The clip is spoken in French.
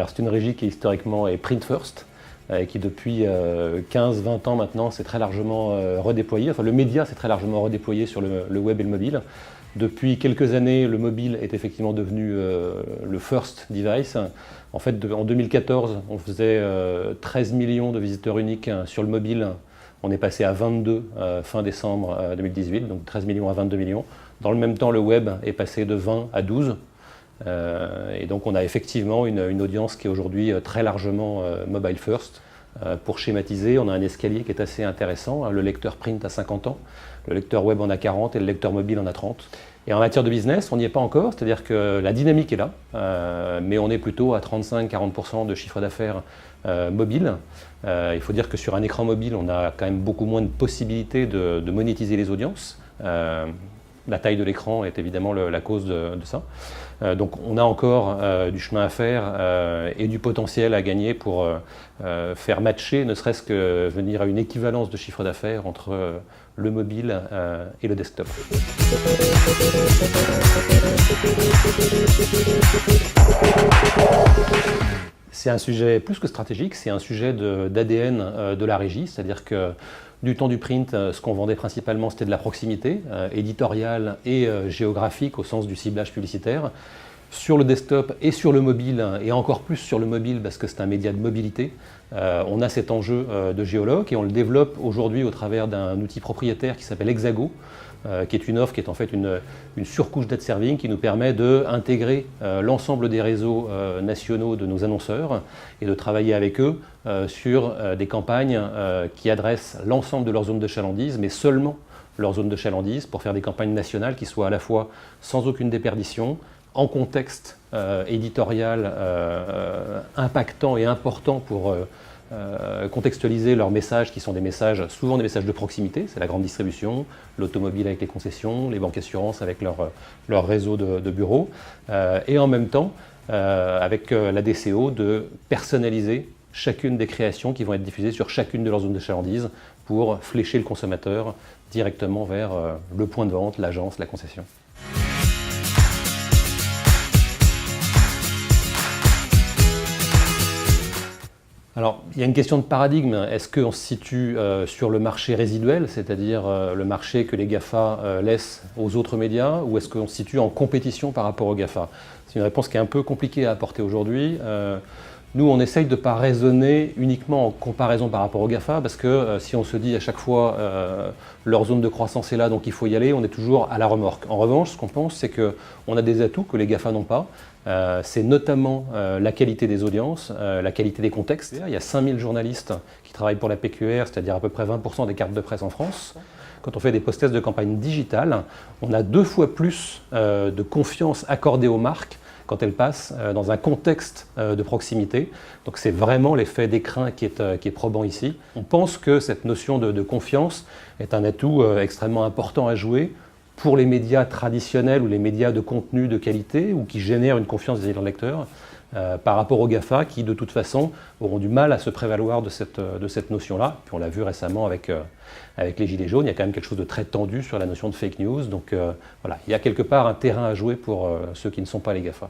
c'est une régie qui historiquement est print first, et qui depuis 15-20 ans maintenant s'est très largement redéployée. Enfin, le média s'est très largement redéployé sur le web et le mobile. Depuis quelques années, le mobile est effectivement devenu le first device. En fait, en 2014, on faisait 13 millions de visiteurs uniques sur le mobile. On est passé à 22 fin décembre 2018, donc 13 millions à 22 millions. Dans le même temps, le web est passé de 20 à 12. Et donc on a effectivement une audience qui est aujourd'hui très largement mobile first. Pour schématiser, on a un escalier qui est assez intéressant. Le lecteur print a 50 ans, le lecteur web en a 40 et le lecteur mobile en a 30. Et en matière de business, on n'y est pas encore, c'est-à-dire que la dynamique est là, mais on est plutôt à 35-40% de chiffre d'affaires mobile. Il faut dire que sur un écran mobile, on a quand même beaucoup moins de possibilités de monétiser les audiences. La taille de l'écran est évidemment la cause de ça. Donc on a encore du chemin à faire et du potentiel à gagner pour faire matcher, ne serait-ce que venir à une équivalence de chiffre d'affaires entre le mobile et le desktop. C'est un sujet plus que stratégique, c'est un sujet d'ADN de la régie, c'est-à-dire que du temps du print, ce qu'on vendait principalement, c'était de la proximité, éditoriale et géographique au sens du ciblage publicitaire. Sur le desktop et sur le mobile, et encore plus sur le mobile parce que c'est un média de mobilité, on a cet enjeu de géoloc et on le développe aujourd'hui au travers d'un outil propriétaire qui s'appelle Hexago, qui est une offre qui est en fait une surcouche d'ad serving qui nous permet d'intégrer l'ensemble des réseaux nationaux de nos annonceurs et de travailler avec eux sur des campagnes qui adressent l'ensemble de leur zone de chalandise, mais seulement leur zone de chalandise pour faire des campagnes nationales qui soient à la fois sans aucune déperdition, en contexte éditorial impactant et important pour contextualiser leurs messages qui sont des messages, souvent des messages de proximité, c'est la grande distribution, l'automobile avec les concessions, les banques assurances avec leur réseau de bureaux, et en même temps avec la DCO de personnaliser chacune des créations qui vont être diffusées sur chacune de leurs zones de chalandise pour flécher le consommateur directement vers le point de vente, l'agence, la concession. Alors, il y a une question de paradigme. Est-ce qu'on se situe sur le marché résiduel, c'est-à-dire le marché que les GAFA laissent aux autres médias, ou est-ce qu'on se situe en compétition par rapport aux GAFA? C'est une réponse qui est un peu compliquée à apporter aujourd'hui. Nous, on essaye de ne pas raisonner uniquement en comparaison par rapport aux GAFA, parce que si on se dit à chaque fois leur zone de croissance est là, donc il faut y aller, on est toujours à la remorque. En revanche, ce qu'on pense, c'est qu'on a des atouts que les GAFA n'ont pas. C'est notamment la qualité des audiences, la qualité des contextes. Il y a 5000 journalistes qui travaillent pour la PQR, c'est-à-dire à peu près 20% des cartes de presse en France. Quand on fait des post-tests de campagne digitale, on a 2 fois plus de confiance accordée aux marques quand elles passent dans un contexte de proximité. Donc c'est vraiment l'effet d'écrin qui est probant ici. On pense que cette notion de confiance est un atout extrêmement important à jouer pour les médias traditionnels ou les médias de contenu de qualité ou qui génèrent une confiance des lecteurs par rapport aux GAFA qui de toute façon auront du mal à se prévaloir de cette notion-là. Puis on l'a vu récemment avec les Gilets jaunes, il y a quand même quelque chose de très tendu sur la notion de fake news. Donc voilà, il y a quelque part un terrain à jouer pour ceux qui ne sont pas les GAFA.